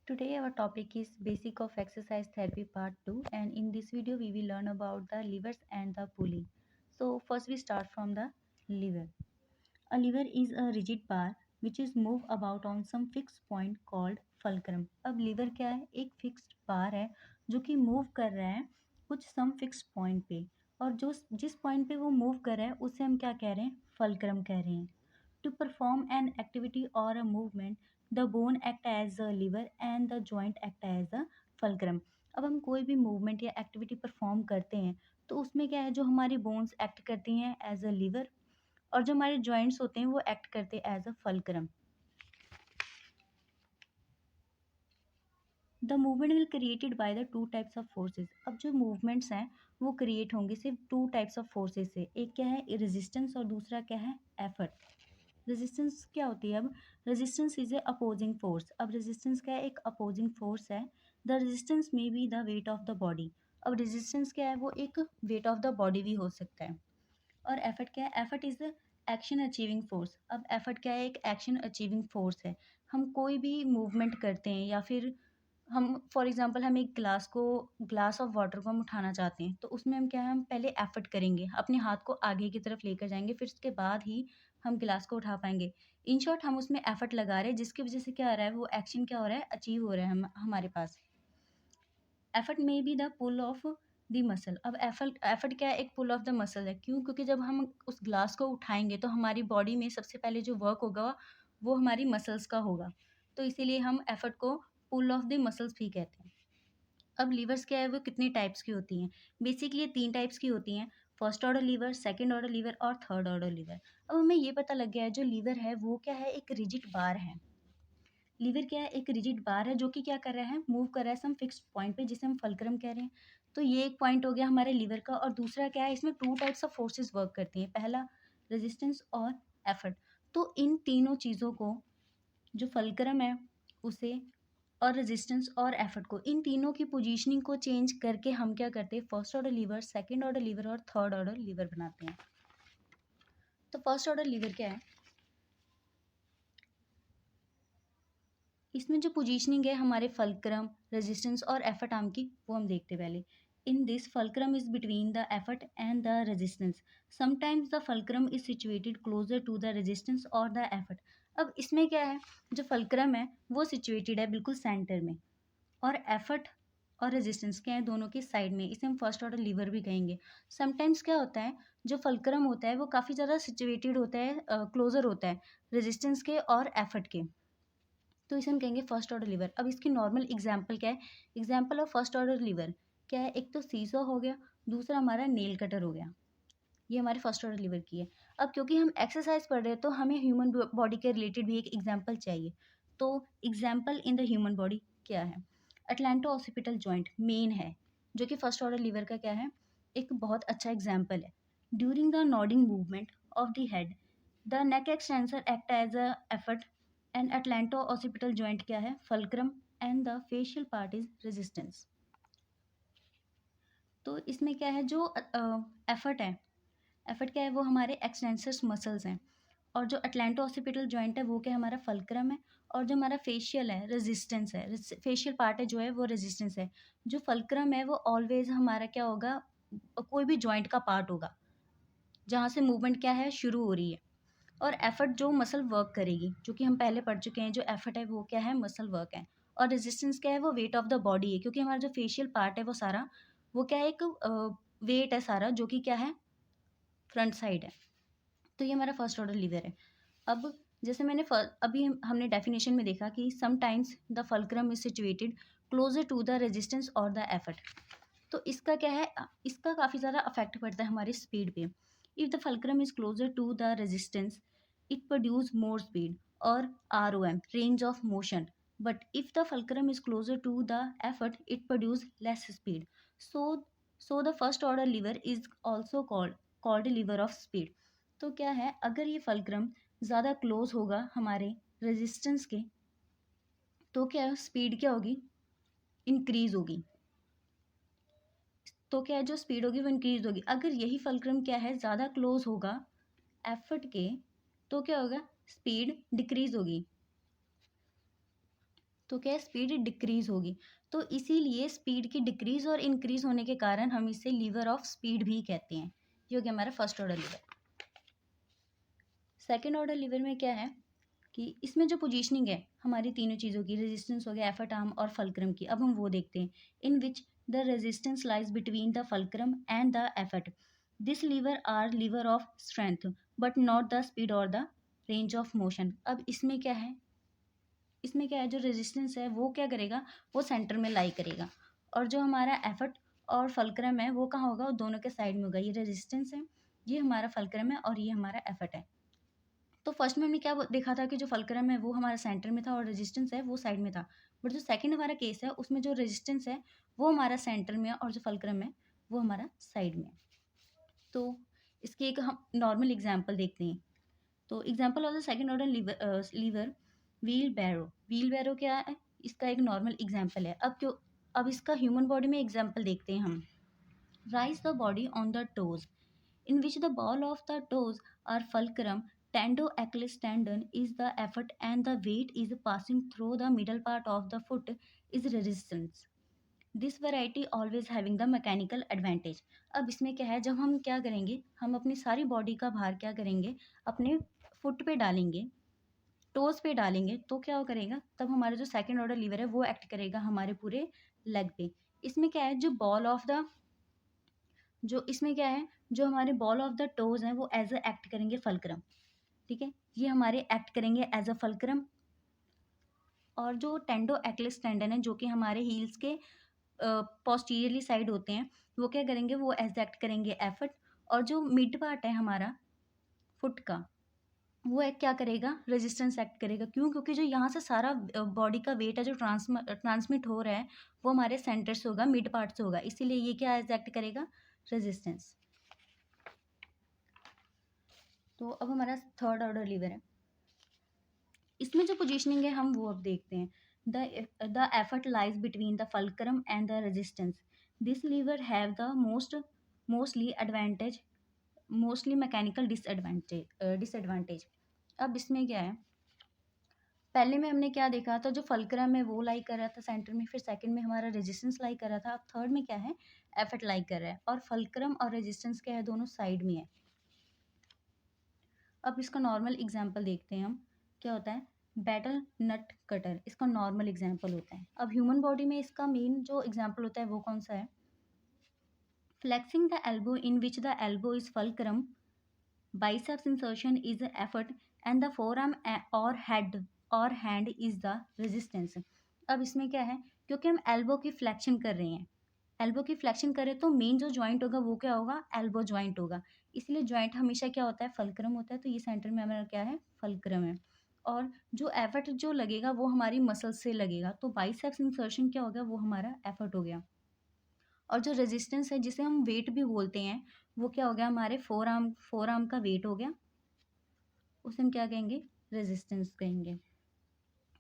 Today our topic is basic of exercise therapy part 2, and in this video we will learn about the levers and the pulley. So first we start from the lever. A lever is a rigid bar which is moved about on some fixed point called fulcrum. अब liver क्या है? एक fixed बार है जो कि move कर रहा है कुछ सम फिक्स्ड पॉइंट पे, और जो जिस पॉइंट पे वो मूव कर रहा है उसे हम क्या कह रहे हैं? फलक्रम कह रहे हैं. To perform an activity or a movement, the bone act as a lever and the joint act as a fulcrum. अब हम कोई भी मूवमेंट या एक्टिविटी परफॉर्म करते हैं तो उसमें क्या है, जो हमारी बोन्स एक्ट करती हैं एज अ लीवर, और जो हमारे जॉइंट्स होते हैं वो एक्ट करते हैं as a fulcrum. The movement will created by the two types of forces. अब जो मूवमेंट्स हैं वो क्रिएट होंगे सिर्फ टू टाइप्स ऑफ फोर्सेस से. एक क्या है? रेजिस्टेंस, और दूसरा क्या है? एफर्ट. रेजिस्टेंस क्या होती है? अब resistance is a opposing force. अब रेजिस्टेंस क्या है? एक अपोजिंग फोर्स है. The resistance may be the weight of the body. अब रेजिस्टेंस क्या है? वो एक वेट ऑफ द बॉडी भी हो सकता है. और एफर्ट क्या है? Effort is the action achieving force. अब एफर्ट क्या है? एक एक्शन अचीविंग फोर्स है. हम कोई भी मूवमेंट करते हैं या फिर हम फॉर एग्जांपल हम एक ग्लास ऑफ वाटर को हम उठाना चाहते हैं, तो उसमें हम क्या है? हम पहले एफर्ट करेंगे, अपने हाथ को आगे की तरफ लेकर जाएंगे, फिर उसके बाद ही हम गिलास को उठा पाएंगे. इन शॉर्ट हम उसमें एफर्ट लगा रहे हैं, जिसकी वजह से क्या हो रहा है? वो एक्शन क्या हो रहा है? अचीव हो रहा है हमारे पास. Effort may be the pull of the muscle. अब एफर्ट क्या है? एक पुल ऑफ द मसल है. क्यों? क्योंकि जब हम उस ग्लास को उठाएंगे तो हमारी बॉडी में सबसे पहले जो वर्क होगा वो हमारी मसल्स का होगा, तो इसीलिए हम एफर्ट को पुल ऑफ द मसल्स भी कहते हैं. अब लीवर्स क्या है? वो कितनी टाइप्स की होती हैं? बेसिकली ये 3 टाइप्स की होती हैं. First order liver, second order liver और थर्ड ऑर्डर लीवर. अब हमें ये पता लग गया है जो लीवर है वो क्या है? एक रिजिड बार है. लीवर क्या है? एक रिजिड बार है जो कि क्या कर रहा है? मूव कर रहा है सम फिक्स्ड पॉइंट पे, जिसे हम फलक्रम कह रहे हैं. तो ये एक पॉइंट हो गया हमारे लीवर का. और दूसरा क्या है? इसमें to types of forces work करती हैं. पहला रेजिस्टेंस और एफर्ट. तो इन तीनों चीज़ों को, जो फलक्रम है उसे, और रेजिस्टेंस और एफर्ट को, इन तीनों की पोजीशनिंग को चेंज करके हम क्या करते हैं? First order liver, second order liver और थर्ड ऑर्डर लीवर बनाते हैं. तो फर्स्ट ऑर्डर लीवर क्या है? इसमें जो पोजीशनिंग है हमारे फलक्रम, रेजिस्टेंस और एफर्ट आर्म की, वो हम देखते हैं पहले. In this fulcrum is between the effort and the resistance. Sometimes the fulcrum is situated closer to the resistance और द एफर्ट. अब इसमें क्या है? जो फलक्रम है वो सिचुएटेड है बिल्कुल सेंटर में, और एफर्ट और रेजिस्टेंस क्या है? दोनों के साइड में. इसे हम फर्स्ट ऑर्डर लीवर भी कहेंगे. समटाइम्स क्या होता है? जो फलक्रम होता है वो काफ़ी ज़्यादा सिचुएटेड होता है, क्लोजर होता है रेजिस्टेंस के और एफर्ट के, तो इसे हम कहेंगे फर्स्ट ऑर्डर लीवर. अब इसकी नॉर्मल एग्जाम्पल क्या है? Example of first order liver क्या है? एक तो सीसो हो गया, दूसरा हमारा नेल कटर हो गया. ये हमारे फर्स्ट ऑर्डर लीवर की है. अब क्योंकि हम एक्सरसाइज पढ़ रहे हैं तो हमें ह्यूमन बॉडी के रिलेटेड भी एक एग्जाम्पल चाहिए. तो example in the human body क्या है? अटलांटो ऑसिपिटल जॉइंट मेन है, जो कि फर्स्ट ऑर्डर लीवर का क्या है? एक बहुत अच्छा एग्जाम्पल है. During the nodding movement of the head, the neck extensor act as a effort. And atlanto occipital joint क्या है? Fulcrum. And the facial part is resistance. तो इसमें क्या है? जो एफर्ट है, एफर्ट क्या है? वो हमारे एक्सटेंसर्स मसल्स हैं. और जो अटलांटो ऑसिपिटल जॉइंट है वो क्या है? हमारा फलक्रम है. और जो हमारा फेशियल है रेजिस्टेंस है. फेशियल पार्ट है जो है वो रेजिस्टेंस है. जो फलक्रम है वो ऑलवेज हमारा क्या होगा? कोई भी जॉइंट का पार्ट होगा जहाँ से मूवमेंट क्या है? शुरू हो रही है. और एफर्ट जो मसल वर्क करेगी, जो कि हम पहले पढ़ चुके हैं. जो एफर्ट है वो क्या है? मसल वर्क है. और रेजिस्टेंस क्या है? वो वेट ऑफ द बॉडी है, क्योंकि हमारा जो फेशियल पार्ट है वो सारा, वो क्या है? एक वेट है सारा, जो कि क्या है? फ्रंट साइड है. तो ये हमारा फर्स्ट ऑर्डर लीवर है. अब जैसे अभी हमने डेफिनेशन में देखा कि sometimes the fulcrum is situated closer to the resistance और द एफर्ट. तो इसका क्या है? इसका काफ़ी ज़्यादा अफेक्ट पड़ता है हमारी स्पीड पे. If the fulcrum is closer to the resistance, it produce more speed, और ROM range of motion. But if the fulcrum is closer to the effort, it produce less speed. So so the first order lever is also called lever of speed. तो क्या है? अगर ये fulcrum ज़्यादा close होगा हमारे resistance के, तो क्या स्पीड क्या होगी? इंक्रीज होगी. तो क्या है? जो स्पीड होगी वो इंक्रीज होगी. अगर यही फलक्रम क्या है? ज़्यादा क्लोज होगा एफर्ट के, तो क्या होगा? स्पीड डिक्रीज होगी. तो क्या है, स्पीड डिक्रीज होगी। तो इसीलिए स्पीड की डिक्रीज और इंक्रीज होने के कारण हम इसे लीवर ऑफ स्पीड भी कहते हैं। ये हो गया हमारा first order liver. Second order liver में क्या है कि इसमें जो पोजीशनिंग है हमारी तीनों चीज़ों की, रेजिस्टेंस हो गया, एफर्ट आर्म और फल्क्रम की, अब हम वो देखते हैं। In which the resistance lies between the fulcrum and the effort. This lever are lever of strength but not the speed और द रेंज ऑफ मोशन। अब इसमें क्या है, इसमें क्या है, जो रेजिस्टेंस है वो क्या करेगा, वो सेंटर में लाई करेगा, और जो हमारा एफर्ट और फल्क्रम है वो कहाँ होगा, वो दोनों के साइड में होगा। ये रेजिस्टेंस है, ये हमारा फल्क्रम है, और ये हमारा एफर्ट है। तो फर्स्ट में हमने क्या देखा था कि जो फल्क्रम है वो हमारा सेंटर में था और रेजिस्टेंस है वो साइड में था। बट जो सेकंड हमारा केस है उसमें जो रेजिस्टेंस है वो हमारा सेंटर में है और जो फल्क्रम है वो हमारा साइड में है। तो इसकी एक हम नॉर्मल एग्जांपल देखते हैं। तो example of the second order lever wheelbarrow. Wheelbarrow क्या है, इसका एक नॉर्मल एग्जांपल है। अब इसका ह्यूमन बॉडी में एग्जांपल देखते हैं हम। Rise the body on the toes in which the ball of the toes are fulcrum. Tendo-Achilles tendon is the effort and the weight is passing through the middle part of the foot is resistance. This variety always having the mechanical advantage. अब इसमें क्या है, जब हम क्या करेंगे, हम अपनी सारी बॉडी का भार क्या करेंगे, अपने फुट पे डालेंगे, टोज पे डालेंगे, तो क्या करेगा, तब हमारा जो सेकंड ऑर्डर लीवर है वो एक्ट करेगा हमारे पूरे लेग पे। इसमें क्या है, जो इसमें क्या है, जो हमारे बॉल ऑफ द टोज हैं वो एज अ एक्ट करेंगे फल्क्रम। ठीक है, ये हमारे एक्ट करेंगे एज अ फल्क्रम। और जो टेंडो एक्लिस टेंडन है जो कि हमारे हील्स के पोस्टीरियरली साइड होते हैं, वो क्या करेंगे, वो एज एक्ट करेंगे एफर्ट। और जो मिड पार्ट है हमारा फुट का, वो एक क्या करेगा, रेजिस्टेंस एक्ट करेगा। क्यों, क्योंकि जो यहाँ से सारा बॉडी का वेट है जो ट्रांसमिट हो रहा है वो हमारे सेंटर से होगा, मिड पार्ट से होगा, इसीलिए ये क्या एज एक्ट करेगा, रेजिस्टेंस। तो अब हमारा थर्ड ऑर्डर लीवर है। इसमें जो पोजीशनिंग है हम वो अब देखते हैं। The effort lies between the fulcrum and the resistance. This lever have the mostly mechanical disadvantage. अब इसमें क्या है, पहले में हमने क्या देखा था, जो फल्क्रम है वो लाई कर रहा था सेंटर में, फिर सेकंड में हमारा रेजिस्टेंस लाई कर रहा था, अब थर्ड में क्या है, एफर्ट लाई कर रहा है, और फल्क्रम और रेजिस्टेंस क्या है, दोनों साइड में है। अब इसका नॉर्मल एग्जाम्पल देखते हैं हम, क्या होता है, बैटल नट कटर, इसका नॉर्मल एग्जाम्पल होता है। अब ह्यूमन बॉडी में इसका मेन जो एग्जाम्पल होता है वो कौन सा है, flexing the elbow in which the elbow is fulcrum, biceps insertion is the effort and the forearm or hand is the resistance। अब इसमें क्या है, क्योंकि हम एल्बो की फ्लेक्शन कर रहे हैं, एल्बो की फ्लेक्शन करें तो मेन जो जॉइंट होगा वो क्या होगा, एल्बो जॉइंट होगा, इसलिए जॉइंट हमेशा क्या होता है, फल्क्रम होता है। तो ये सेंटर में हमारा क्या है, फल्क्रम है। और जो एफर्ट जो लगेगा वो हमारी मसल से लगेगा, तो बाइसेप्स इंसर्शन क्या हो गया, वो हमारा एफर्ट हो गया। और जो रेजिस्टेंस है जिसे हम वेट भी बोलते हैं, वो क्या हो गया, हमारे फोर आर्म का वेट हो गया, उसे हम क्या कहेंगे, रेजिस्टेंस कहेंगे।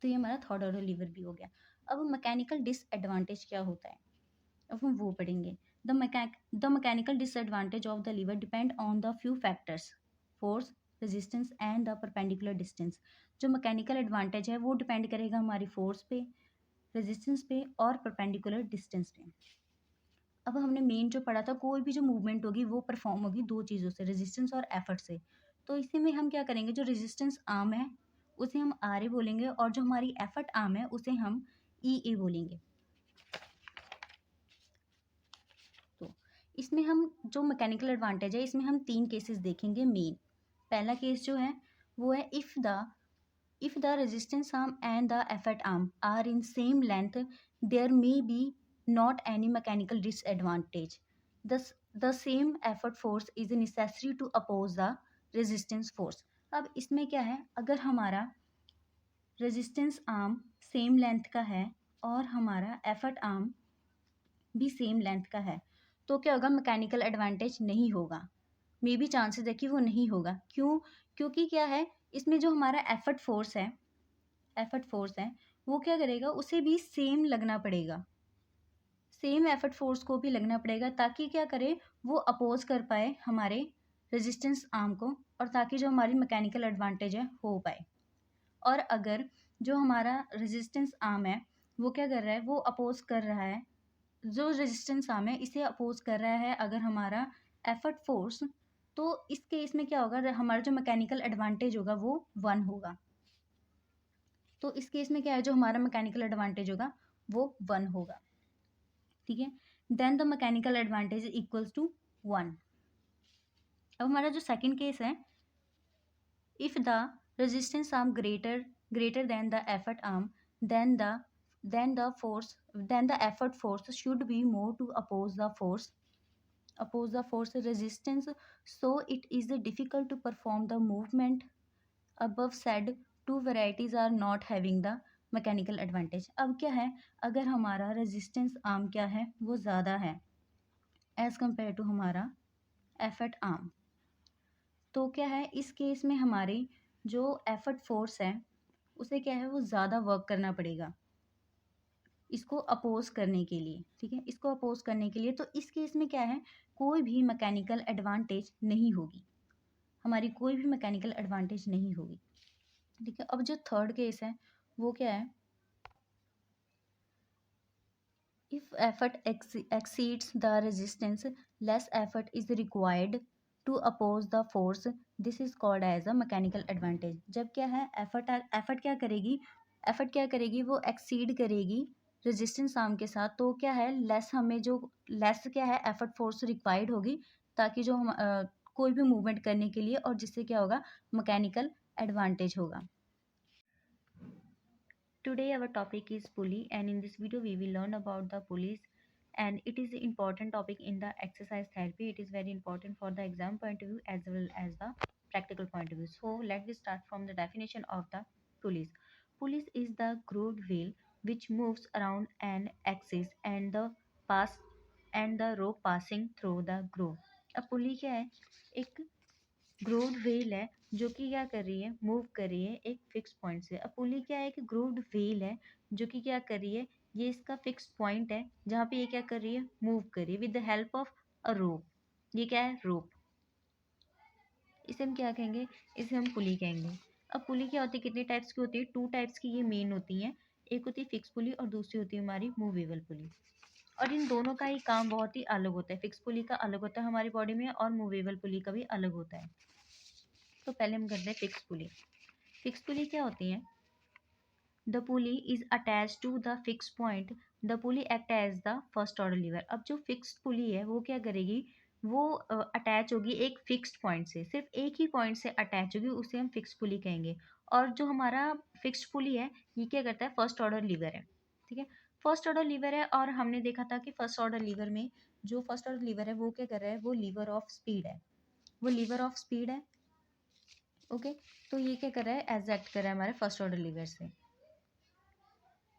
तो ये हमारा थर्ड ऑर्डर लीवर भी हो गया। अब मैकेनिकल डिसएडवांटेज क्या होता है, अब हम वो पढ़ेंगे। The mechanical disadvantage of the lever depend on the few factors, force, resistance and the perpendicular distance. जो मैकेनिकल एडवांटेज है वो डिपेंड करेगा हमारी फोर्स पे, रेजिस्टेंस पे और परपेंडिकुलर डिस्टेंस पे। अब हमने मेन जो पढ़ा था, कोई भी जो मूवमेंट होगी वो परफॉर्म होगी दो चीज़ों से, रेजिस्टेंस और एफर्ट से। तो इसी में हम क्या करेंगे, जो रेजिस्टेंस आर्म है उसे हम आर ए बोलेंगे, और जो हमारी एफर्ट आर्म है उसे हम ई ए बोलेंगे। तो इसमें हम जो मैकेनिकल एडवांटेज है इसमें हम तीन केसेस देखेंगे मेन। पहला केस जो है वो है, if the resistance arm and the effort arm are in same length, there may be not any mechanical disadvantage. Thus, the same effort force is necessary to oppose the resistance force. अब इसमें क्या है, अगर हमारा resistance arm same length का है और हमारा एफर्ट आर्म भी सेम लेंथ का है, तो क्या होगा, मैकेनिकल एडवांटेज नहीं होगा, मे बी चांसेस है कि वो नहीं होगा। क्यों, क्योंकि क्या है, इसमें जो हमारा एफर्ट फोर्स है वो क्या करेगा, उसे भी सेम लगना पड़ेगा, सेम एफर्ट फोर्स को भी लगना पड़ेगा, ताकि क्या करे, वो अपोज कर पाए हमारे रेजिस्टेंस आर्म को, और ताकि जो हमारी मैकेनिकल एडवांटेज है हो पाए। और अगर जो हमारा रेजिस्टेंस आर्म है वो क्या कर रहा है, वो अपोज कर रहा है, जो रेजिस्टेंस आर्म है इसे अपोज कर रहा है अगर हमारा एफर्ट फोर्स, तो इस केस में क्या होगा, हमारा जो मैकेनिकल एडवांटेज होगा वो 1 होगा। तो इस केस में क्या है, जो हमारा मैकेनिकल एडवांटेज होगा वो 1 होगा, ठीक है। Then the mechanical advantage equals to 1। अब हमारा जो सेकंड केस है, if the resistance arm greater than the effort arm, then the force then the effort force should be more to oppose the force resistance, so it is difficult to perform the movement above said two varieties are not having the mechanical advantage. अब क्या है, अगर हमारा resistance arm क्या है, वो ज़्यादा है एज कंपेयर टू हमारा एफर्ट आर्म, तो क्या है, इस केस में हमारी जो एफर्ट फोर्स है उसे क्या है, वो ज़्यादा वर्क करना पड़ेगा इसको अपोज करने के लिए, ठीक है, इसको अपोज करने के लिए। तो इस केस में क्या है, कोई भी मैकेनिकल एडवांटेज नहीं होगी, हमारी कोई भी मैकेनिकल एडवांटेज नहीं होगी, ठीक है। अब जो थर्ड केस है वो क्या है, if effort exceeds the resistance, less effort is required to oppose the force, this is called as a mechanical advantage। जब क्या है, एफर्ट क्या करेगी, वो एक्सीड करेगी रेजिस्टेंस आर्म के साथ, तो क्या है, लेस क्या है, एफर्ट फोर्स रिक्वायर्ड होगी ताकि जो हम कोई भी मूवमेंट करने के लिए, और जिससे क्या होगा, मैकेनिकल एडवांटेज होगा। Today our topic is pulley, and in this video we will learn about the pulleys, and it is an important topic in the exercise therapy. It is very important for the exam point of view as well as the practical point of view. So let's start from the definition of the pulleys. Pulleys is the grooved wheel which moves around an axis and pass the rope passing through the groove. अब पुली क्या है, एक grooved wheel है जो कि क्या कर रही है, मूव कर रही है एक फिक्स पॉइंट से। अब पुली क्या है, एक ग्रूव्ड व्हील है जो कि क्या कर रही है, ये इसका फिक्स पॉइंट है जहाँ पे ये क्या कर रही है, मूव कर रही है with the help of a rope. ये क्या है, रोप, इसे हम क्या कहेंगे, इसे हम पुली कहेंगे। अब पुली क्या होती है, कितने टाइप्स की होती है, 2 टाइप्स की ये मेन होती हैं। एक होती है फिक्स पुली और दूसरी होती है हमारी मूवेबल पुली, और इन दोनों का ही काम बहुत ही अलग होता है। फिक्स पुली का अलग होता है हमारी बॉडी में, और मूवेबल पुली का भी अलग होता है। तो पहले हम करते हैं फिक्स पुली। फिक्स पुली क्या होती है, the pulley is attach to the fix point, the pulley act as the first order lever. अब जो फिक्स पुली है वो क्या करेगी, वो अटैच होगी एक फिक्स्ड पॉइंट से, सिर्फ एक ही पॉइंट से अटैच होगी, उसे हम फिक्स पुली कहेंगे। और जो हमारा फिक्स्ड पुली है ये क्या करता है, फर्स्ट ऑर्डर लीवर है, ठीक है, फर्स्ट ऑर्डर लीवर है। और हमने देखा था कि फर्स्ट ऑर्डर लीवर में जो फर्स्ट ऑर्डर लीवर है वो क्या कर रहा है, वो लीवर ऑफ स्पीड है, वो लीवर ऑफ स्पीड है, ओके। तो ये क्या कर रहा है, एज एक्ट कर रहा है हमारे फर्स्ट ऑर्डर लीवर से।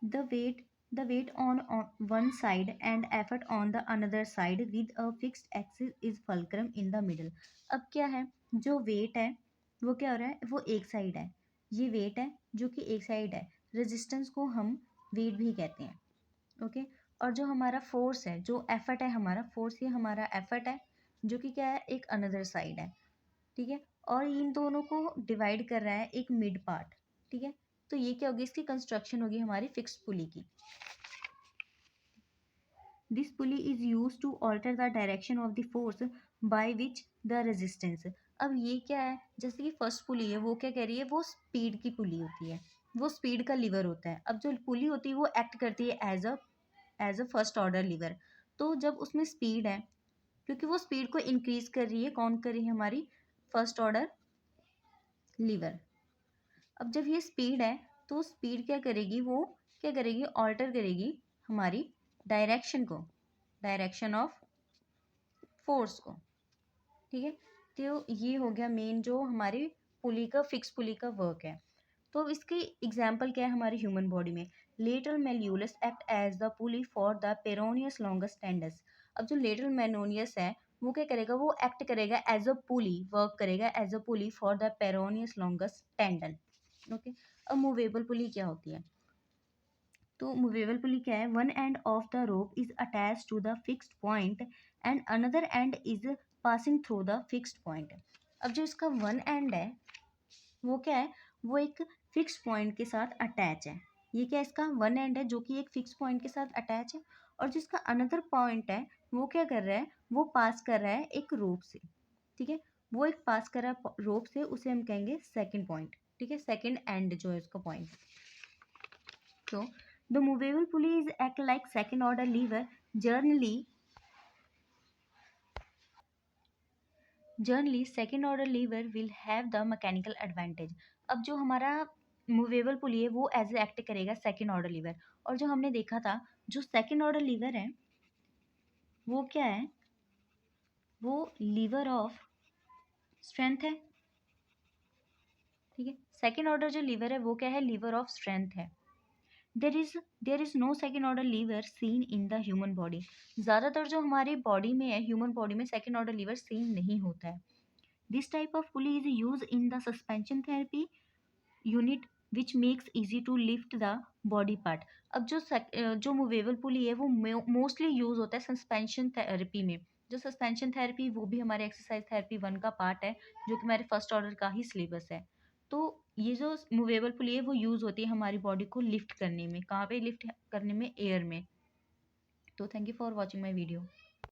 the weight the weight on one side and effort on the another side with a fixed axis is fulcrum in the middle। अब क्या है, जो वेट है वो क्या हो रहा है, वो एक साइड है, ये वेट है जो कि एक साइड है, रेजिस्टेंस को हम वेट भी कहते हैं, ओके। और जो हमारा फोर्स है, जो एफर्ट है, हमारा फोर्स, ये हमारा एफर्ट है जो कि क्या है, एक अनदर साइड है, ठीक है। और इन दोनों को डिवाइड कर रहा है एक मिड पार्ट, ठीक है। तो ये क्या होगी, इसकी कंस्ट्रक्शन होगी हमारी फिक्स पुली की। This pulley is use to alter the direction of the force by which the resistance. अब ये क्या है, जैसे कि फर्स्ट पुली है वो क्या कह रही है, वो स्पीड की पुली होती है, वो स्पीड का लीवर होता है। अब जो पुली होती है वो एक्ट करती है as a first order lever. तो जब उसमें स्पीड है, क्योंकि वो स्पीड को इंक्रीज कर रही है, कौन कर रही है, हमारी फर्स्ट ऑर्डर लीवर। अब जब ये स्पीड है तो स्पीड क्या करेगी, वो क्या करेगी, ऑल्टर करेगी हमारी डायरेक्शन को, डायरेक्शन ऑफ फोर्स को, ठीक है। तो ये हो गया मेन जो हमारी पुली का, फिक्स पुली का वर्क है। तो अब इसकी एग्जाम्पल क्या है हमारी ह्यूमन बॉडी में, lateral malleolus act as the pulley for the peroneus longus tendons. अब जो लेटरल मेनोनियस है वो क्या करेगा, वो एक्ट करेगा एज अ पुली, वर्क करेगा as a pulley for the peroneus longus tendon, okay. अब मूवेबल पुली क्या होती है, तो मूवेबल पुली क्या है, one end of the rope is attach to the fixed point and another end is passing through the fixed point. अब जो इसका वन एंड है वो क्या है, वो एक फिक्स पॉइंट के साथ अटैच है। ये क्या इसका वन एंड है जो कि एक फिक्स पॉइंट के साथ अटैच है, और जिसका अनदर पॉइंट है वो क्या कर रहा है, वो पास कर रहा है एक रोप से। ठीक है, वो एक पास कर रहा है रोप से, उसे हम कहेंगे सेकंड पॉइंट। ठीक है, सेकंड एंड जो है उसका पॉइंट। तो the movable pulley is act like second order liver Generally, second order lever will have the mechanical advantage. अब जो हमारा मूवेबल पुली है वो एज एक्ट करेगा सेकंड ऑर्डर लीवर, और जो हमने देखा था जो सेकंड ऑर्डर लीवर है वो क्या है, वो लीवर ऑफ स्ट्रेंथ है। ठीक है, सेकंड ऑर्डर जो लीवर है वो क्या है, लीवर ऑफ स्ट्रेंथ है। There is no second order lever seen in the human body. ज़्यादातर जो हमारी बॉडी में है, ह्यूमन बॉडी में सेकेंड ऑर्डर लीवर सीन नहीं होता है। This type of pulley is use in the suspension therapy unit which makes easy to lift the body part. अब जो मूवेबल पुली है वो मोस्टली यूज होता है सस्पेंशन थेरेपी में। जो सस्पेंशन थेरेपी वो भी हमारे एक्सरसाइज थेरेपी 1 का पार्ट है, जो कि हमारे फर्स्ट ऑर्डर का ही सिलेबस है। तो ये जो मूवेबल पुली है वो यूज होती है हमारी बॉडी को लिफ्ट करने में। कहाँ पे लिफ्ट करने में, एयर में। तो thank you for watching my video.